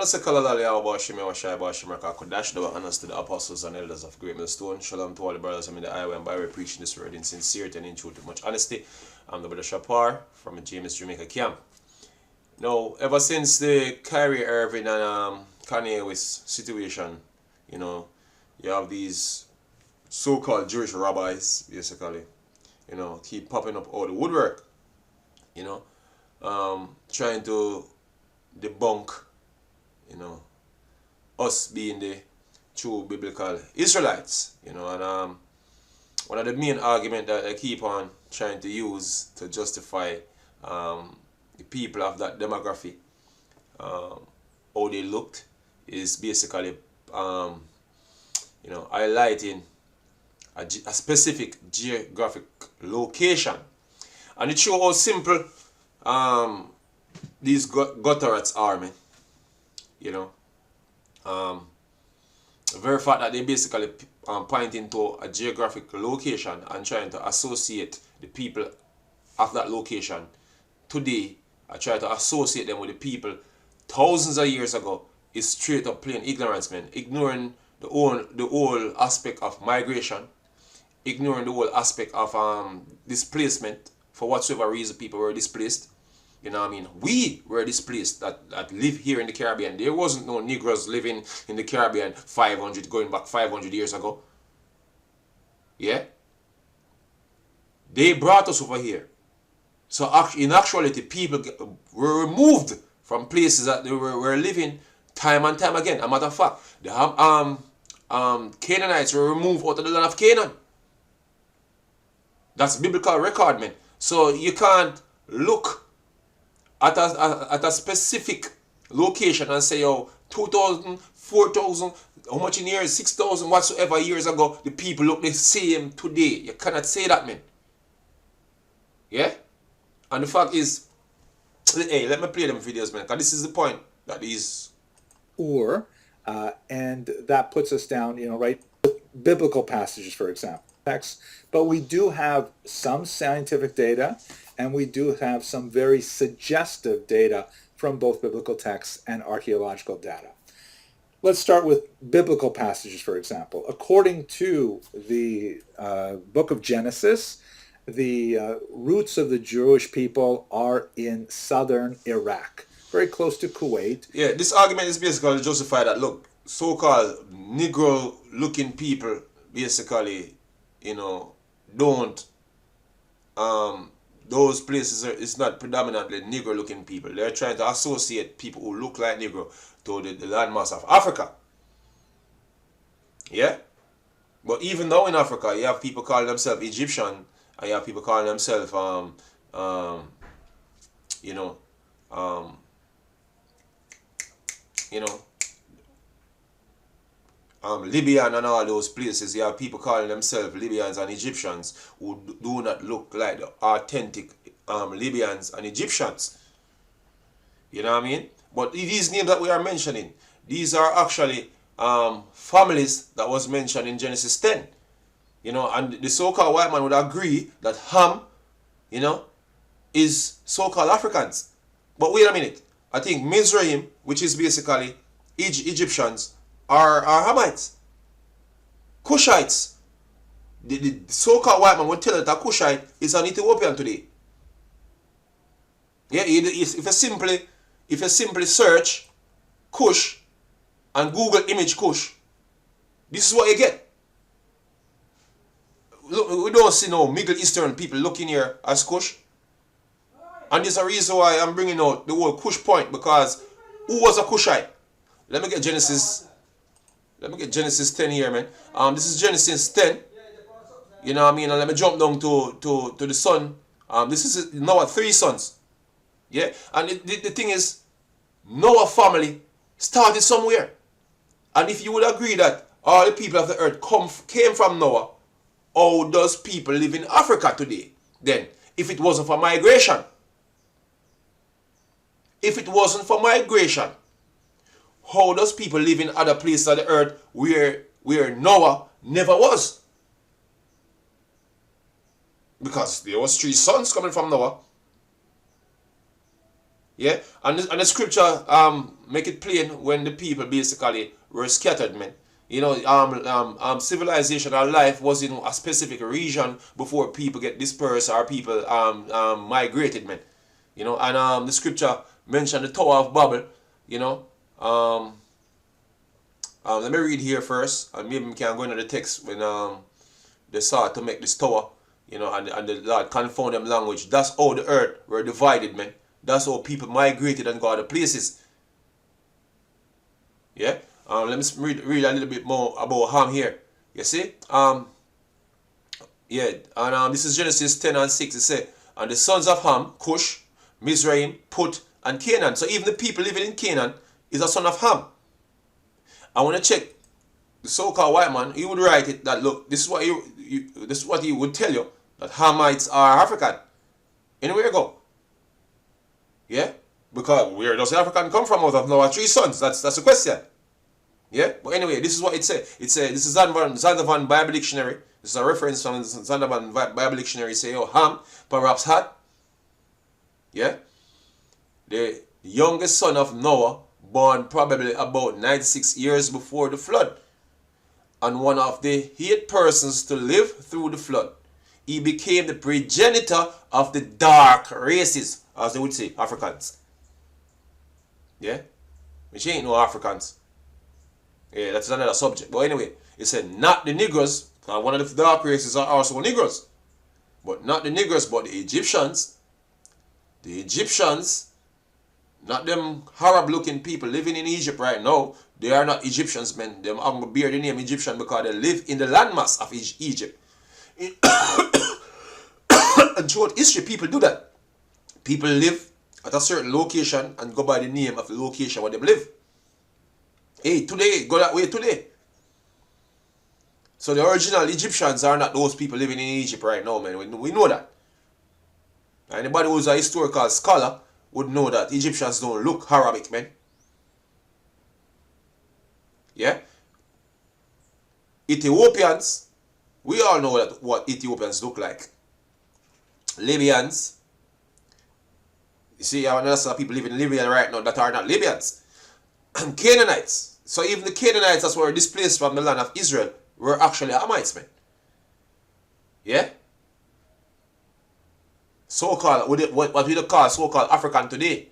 When I say Kalalali, I was Shimmy, was Shai, was Shimmy, I could dash the honors to the apostles and elders of Great Millstone. Shalom to all the brothers I'm in the highway and by preaching this word in sincerity and in truth with much honesty. I'm the brother Shapar from James Jamaica camp. Now, ever since the Kyrie Irving and Kanye West situation, you know, you have these so-called Jewish rabbis, basically, you know, keep popping up all the woodwork, you know, trying to debunk, you know, us being the true biblical Israelites, you know, and one of the main arguments that they keep on trying to use to justify the people of that demography, how they looked, is basically, you know, highlighting a specific geographic location. And it shows how simple these gutter rats are, man. You know, the very fact that they basically pointing to a geographic location and trying to associate the people of that location today, I try to associate them with the people thousands of years ago, is straight up plain ignorance, man. Ignoring the whole aspect of migration, ignoring the whole aspect of displacement. For whatsoever reason people were displaced. You know what I mean? We were displaced that live here in the Caribbean. There wasn't no Negroes living in the Caribbean going back 500 years ago. Yeah? They brought us over here. So in actuality, people were removed from places that they were living time and time again. A matter of fact, the Canaanites were removed out of the land of Canaan. That's biblical record, man. So you can't look at a specific location and say, oh, 2,000, 4,000, how much in years, 6,000, whatsoever years ago, the people look the same today. You cannot say that, man. Yeah? And the fact is, hey, let me play them videos, man, because this is the point that is. And that puts us down, you know, right, biblical passages, for example. But we do have some scientific data, and we do have some very suggestive data from both biblical texts and archaeological data. Let's start with biblical passages, for example. According to the book of Genesis, the roots of the Jewish people are in southern Iraq, very close to Kuwait. Yeah, this argument is basically to justify that, look, so-called Negro-looking people basically, you know, don't, those places it's not predominantly Negro-looking people. They're trying to associate people who look like Negro to the landmass of Africa. Yeah? But even though in Africa, you have people calling themselves Egyptian, and you have people calling themselves, Libyan and all those places. You have people calling themselves Libyans and Egyptians who do not look like the authentic Libyans and Egyptians. You know what I mean? But these names that we are mentioning, these are actually families that was mentioned in Genesis 10. You know, and the so-called white man would agree that Ham, you know, is so-called Africans. But wait a minute. I think Mizraim, which is basically Egyptians, are Hamites. Cushites. The so-called white man would tell you that a Cushite is an Ethiopian today. Yeah, if you simply search Cush and Google image Cush, this is what you get. Look, we don't see no Middle Eastern people looking here as Cush. And this is a reason why I'm bringing out the whole Cush point, because who was a Cushite? Let me get Genesis 10 here, man. This is Genesis 10. You know what I mean? And let me jump down to the son. This is Noah 3 sons. Yeah? And the thing is, Noah family started somewhere. And if you would agree that all the people of the earth came from Noah, how does people live in Africa today then, if it wasn't for migration? If it wasn't for migration, how does people live in other places of the earth where Noah never was? Because there was 3 sons coming from Noah. Yeah, and the scripture make it plain when the people basically were scattered, man. You know, civilization or life was in a specific region before people get dispersed or people migrated, man. You know, and the scripture mentioned the Tower of Babel. You know, let me read here first, and maybe we can go into the text when they sought to make this tower. You know, and the Lord confound them language. That's how the earth were divided, man. That's how people migrated and got other places. Yeah. Let me read a little bit more about Ham here. You see? Yeah. And this is Genesis 10 and 6. It says, and the sons of Ham, Cush, Mizraim, Put, and Canaan. So even the people living in Canaan is a son of Ham. I want to check the so-called white man. He would write it that, look, this is what this is what he would tell you, that Hamites are African. Anywhere you go. Yeah? Because where does African come from out of Noah's 3 sons? That's the question. Yeah? But anyway, this is what it says. It says, this is Zandervan Bible Dictionary. This is a reference from Zandervan Bible Dictionary. Say, oh, Ham, perhaps had. Yeah? The youngest son of Noah, born probably about 96 years before the flood. And one of the 8 persons to live through the flood. He became the progenitor of the dark races, as they would say, Africans. Yeah? Which ain't no Africans. Yeah, that's another subject. But anyway, it said not the Negroes. One of the dark races are also Negroes. But not the Negroes, but the Egyptians. The Egyptians, not them Arab-looking people living in Egypt right now. They are not Egyptians, man. Them bear the name Egyptian because they live in the landmass of Egypt. And throughout history, people do that. People live at a certain location and go by the name of the location where they live. Hey, today, go that way today. So the original Egyptians are not those people living in Egypt right now, man. We know that. Anybody who's a historical scholar would know that Egyptians don't look Arabic, man. Yeah? Ethiopians, we all know that what Ethiopians look like. Libyans, you see, I know some people living in Libya right now that are not Libyans. And Canaanites. So even the Canaanites that were displaced from the land of Israel were actually Hamites, man. Yeah? So-called, what we call so-called African today.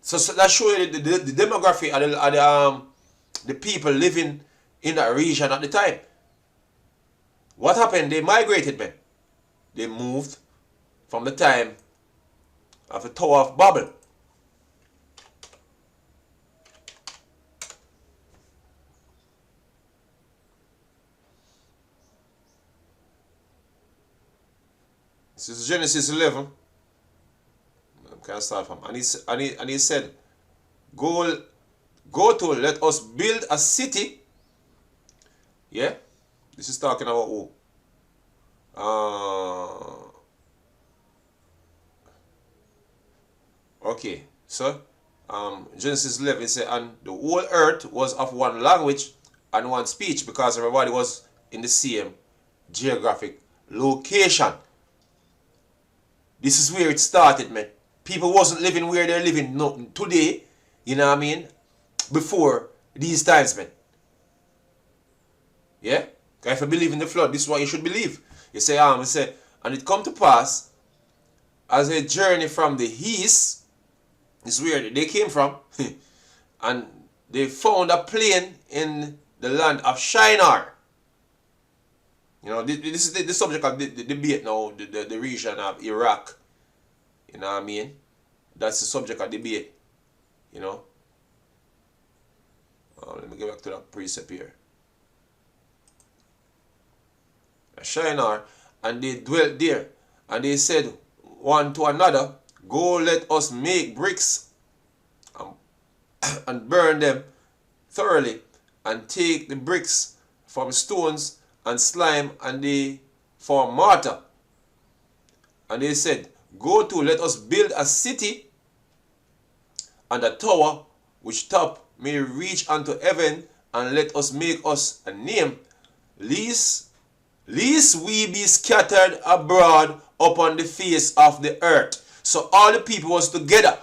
So that shows you the demography of the people living in that region at the time. What happened? They migrated, man. They moved from the time of the Tower of Babel. This is Genesis 11. I can start from. And he said, Go to, let us build a city. Yeah? This is talking about who? Okay, so Genesis 11 says, and the whole earth was of one language and one speech, because everybody was in the same geographic location. This is where it started, man. People wasn't living where they're living today, you know what I mean, before these times, man. Yeah? If you believe in the flood, this is what you should believe. You say, and it come to pass, as a journey from the east, this is where they came from, and they found a plain in the land of Shinar. You know, this is the subject of the debate now, the region of Iraq. You know what I mean? That's the subject of debate. You know? Let me get back to that precept here. Shinar, and they dwelt there, and they said one to another, Go, let us make bricks and burn them thoroughly, and take the bricks from stones and slime, and they form mortar. And they said, Go to, let us build a city and a tower which top may reach unto heaven, and let us make us a name, lest we be scattered abroad upon the face of the earth. So all the people was together.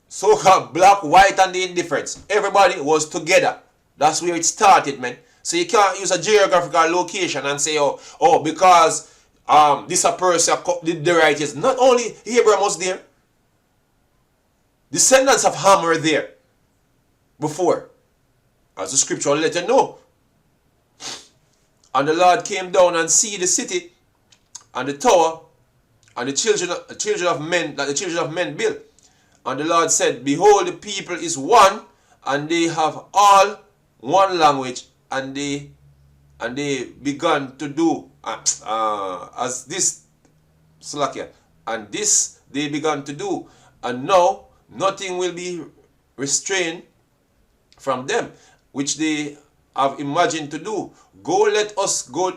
So-called black, white, and the indifference. Everybody was together. That's where it started, man. So you can't use a geographical location and say, oh, because this a person did the righteous. Not only Abraham was there, descendants of Ham were there before. As the scripture will let you know. And the Lord came down and see the city and the tower and the children of men that the children of men built. And the Lord said, behold, the people is one, and they have all one language, and they began to do as this Slakia, and this they began to do, and now nothing will be restrained from them, which they have imagined to do. Let us go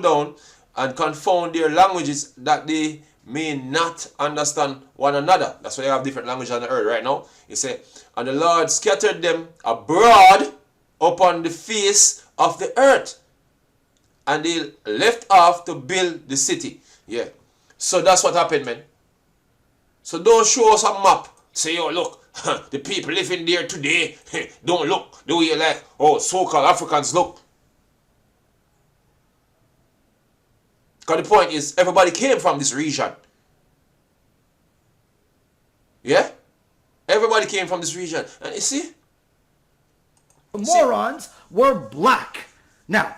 down and confound their languages, that they may not understand one another. That's why they have different languages on the earth right now. He said, and the Lord scattered them abroad upon the face of the earth, and they left off to build the city. Yeah. So that's what happened, man. So don't show us a map. Say, oh, look, the people living there today, don't look the way you like, oh, so-called Africans look. Because the point is, everybody came from this region. Yeah? Everybody came from this region. And you see? The morons were black. Now,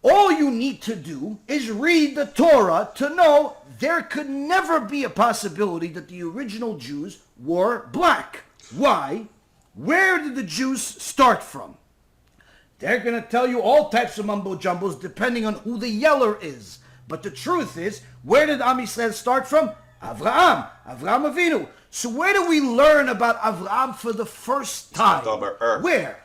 all you need to do is read the Torah to know there could never be a possibility that the original Jews were black. Why? Where did the Jews start from? They're going to tell you all types of mumbo jumbles depending on who the yeller is. But the truth is, where did Am Yisrael start from? Avraham Avinu. So where do we learn about Avraham for the first time? Where?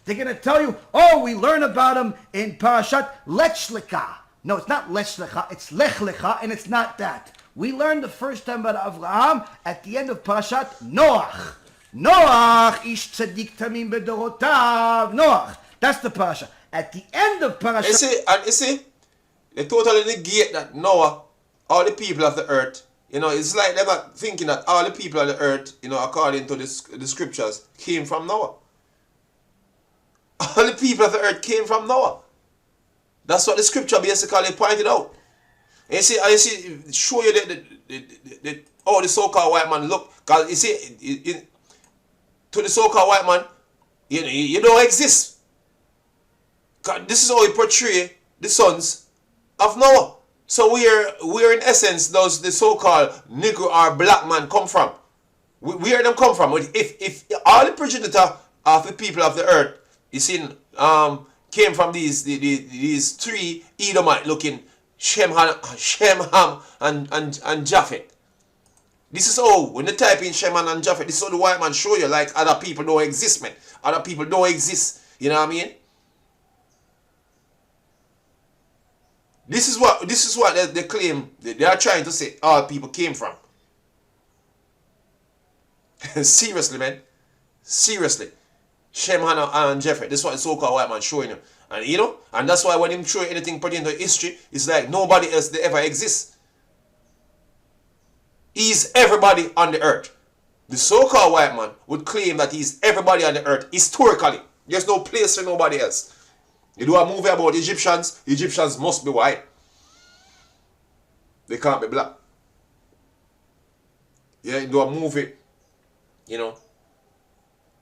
They're going to tell you, oh, we learn about him in Parashat Lech Lecha. No, it's not Lech Lecha, it's Lech Lecha, and it's not that. We learned the first time about Avraham at the end of Parashat Noach. Noach, ish tzadik tamim bedorotav. Noach. That's the parasha. At the end of Parashat... You see, they totally negate that Noah, all the people of the earth, it's like they're not thinking that all the people of the earth, according to the scriptures, came from Noah. All the people of the earth came from Noah. That's what the scripture basically pointed out. And you see, show you how the so-called white man look. Because you see, to the so-called white man, you don't exist. God, this is how he portray the sons of Noah. So where in essence does the so-called Negro or black man come from? Where them come from? If all the progenitor of the people of the earth, you see, came from these three Edomite looking Shem, Ham, and Japhet. This is how, when you type in Shem and Japhet, this is how the white man show you like other people don't exist, man. Other people don't exist. You know what I mean? This is what they claim they are trying to say all people came from. Seriously, man. Seriously. Shem, Hannah, and Jeffrey. This is what the so-called white man showing you. And and that's why when him show anything pertaining to history, it's like nobody else they ever exists. He's everybody on the earth. The so-called white man would claim that he's everybody on the earth historically. There's no place for nobody else. You do a movie about Egyptians, Egyptians must be white. They can't be black. Yeah, you do a movie,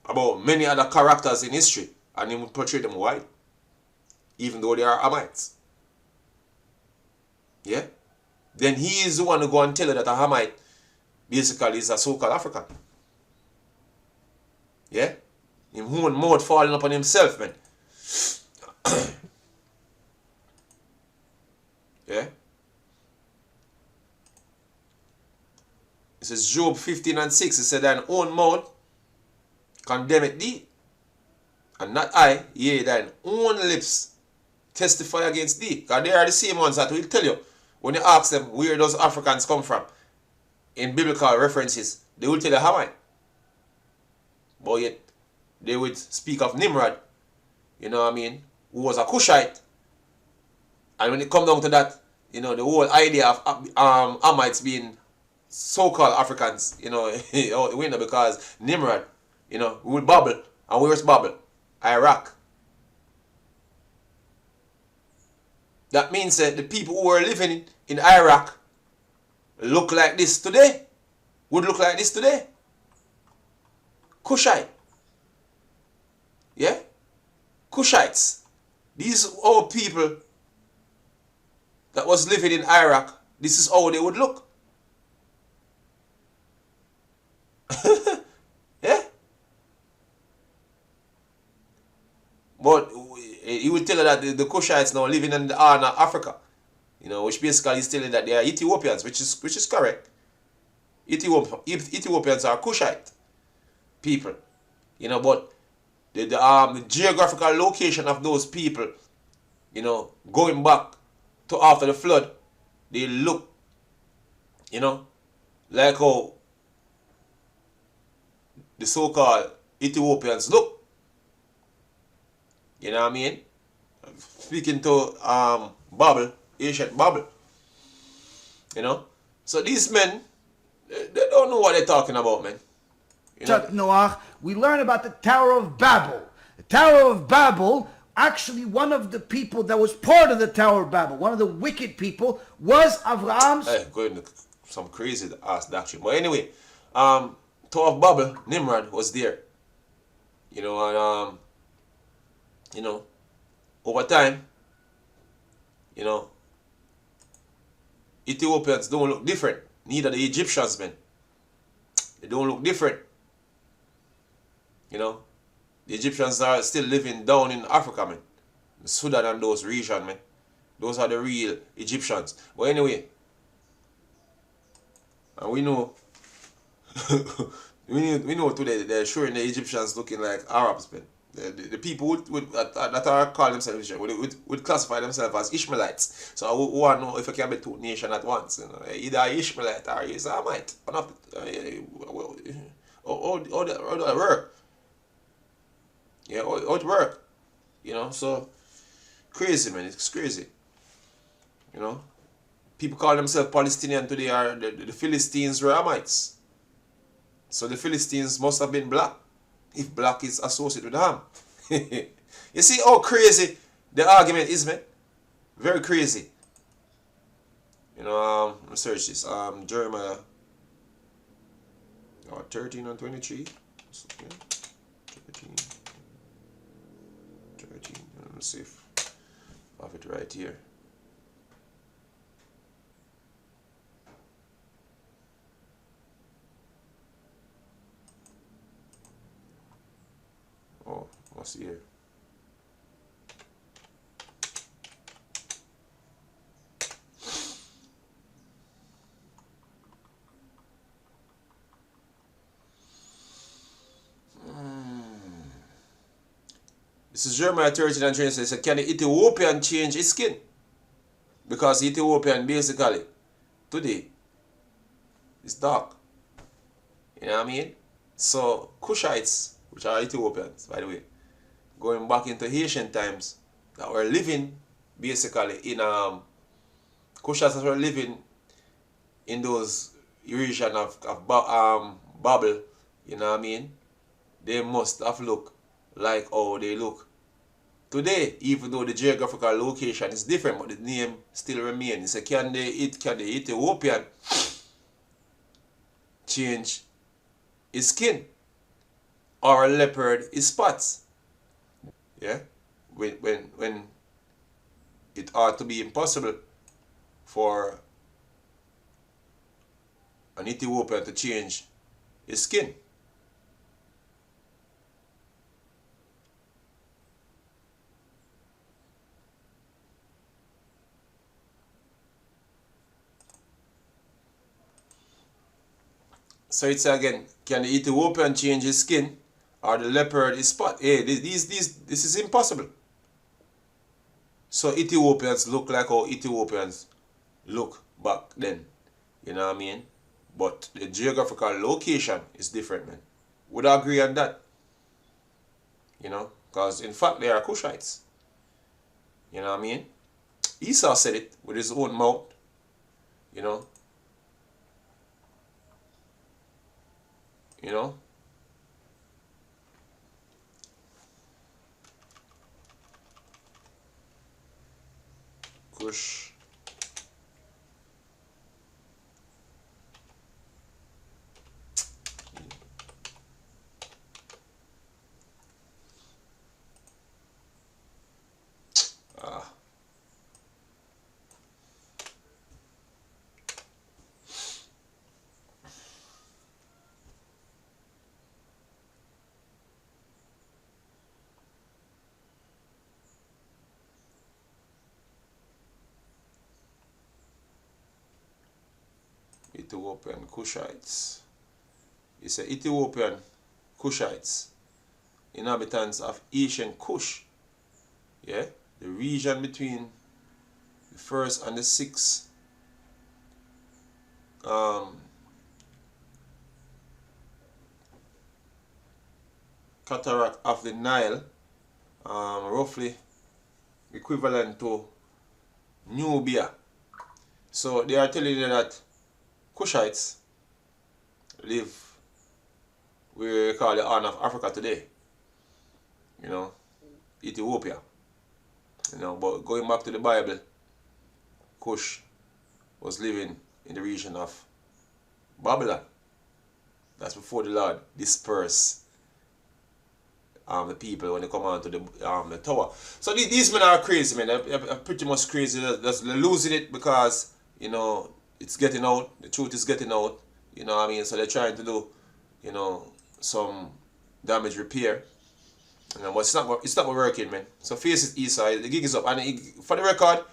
about many other characters in history, and he would portray them white, even though they are Hamites. Yeah? Then he is the one who go and tell you that a Hamite basically is a so-called African. Yeah? Him own mouth falling upon himself, man. Yeah? It says Job 15:6. It said, thine own mouth condemneth thee, and not I, yea, thine own lips testify against thee. Because they are the same ones that will tell you, when you ask them where those Africans come from, in biblical references, they will tell you Hamite. But yet, they would speak of Nimrod, who was a Cushite, And when it come down to that, you know, the whole idea of Hamites being so-called Africans, you know, we know because Nimrod, you know, we would bubble. And where's bubble? Iraq. That means that the people who are living in Iraq look like this today. Would look like this today. Cushite. Yeah? Cushites. These are people that was living in Iraq. This is how they would look. Yeah? But he would tell her that the Cushites now living in the Horn of Africa. You know, which basically is telling that they are Ethiopians, which is correct. Ethiopians are Cushite people. You know, but the geographical location of those people, you know, going back to after the flood, they look, you know, like how the so-called Ethiopians look. You know what I mean? Speaking to Babel, ancient Babel. You know? So these men, they don't know what they're talking about, man. You know? Noach, we learn about the Tower of Babel. The Tower of Babel, actually one of the people that was part of the Tower of Babel, one of the wicked people, was Abraham's... Hey, going to some crazy ass doctrine. But anyway, Tower of Babel, Nimrod was there. You know, and you know, over time, you know, Ethiopians don't look different. Neither the Egyptians, man. They don't look different. You know, the Egyptians are still living down in Africa, man. Sudan and those regions, man. Those are the real Egyptians. But anyway, and we know, we know today they're showing the Egyptians looking like Arabs, man. The people that are calling themselves would classify themselves as Ishmaelites. So I want to know if you can be two nations at once. You know, either Ishmaelite or Islamite. How that work? Yeah, how it work? You know, so crazy, man. It's crazy. You know, people call themselves Palestinian today. Are the Philistines were Hamites. So the Philistines must have been black, if black is associated with Ham. You see how crazy the argument is, man? Very crazy. You know, research this. Jeremiah 13 and 23. 13. Let me see if I have it right here. Oh, what's here? This is Jeremiah 13 and 20. It says, can the Ethiopian change his skin? Because Ethiopian basically today is dark. You know what I mean? So Cushites, which are Ethiopians, by the way, going back into Haitian times, that were living basically in Cushites that were living in those region of Babel, you know what I mean? They must have looked like how they look today, even though the geographical location is different, but the name still remains. So can the Ethiopian change his skin? Or a leopard his spots? Yeah? When it ought to be impossible for an Ethiopian to change his skin. So it's again, can the Ethiopian change his skin or the leopard his spot? Hey, this is impossible. So Ethiopians look like how Ethiopians look back then. You know what I mean? But the geographical location is different, man. Would I agree on that? You know? Because in fact they are Cushites. You know what I mean? Esau said it with his own mouth, you know. You know. Cush. Ah. Ethiopian Cushites. It's a Ethiopian Cushites, inhabitants of Asian Kush. Yeah, the region between the first and the sixth cataract of the Nile, roughly equivalent to Nubia. So they are telling you that Cushites live where we call the Horn of Africa today. You know, Ethiopia. You know, but going back to the Bible, Cush was living in the region of Babylon. That's before the Lord dispersed the people when they come onto the tower. So these men are crazy, man. They're pretty much crazy. They're losing it because, you know, it's getting out. The truth is getting out. You know what I mean? So they're trying to do, you know, some damage repair. You know, but it's not working, man. So face it, Esau. The gig is up. And for the record,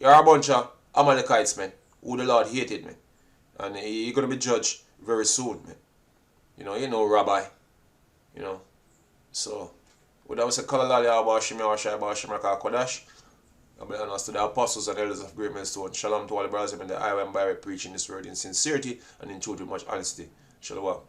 you're a bunch of Amalekites, man, who the Lord hated, man. And you're going to be judged very soon, man. You know, Rabbi. You know. So, what I was a color lali abashim yawashai abashim raka kodash. I'm be honest to the apostles and elders of Great Millstone. Shalom to all the brothers in the IWM by preaching this word in sincerity and in truth with much honesty. Shalom.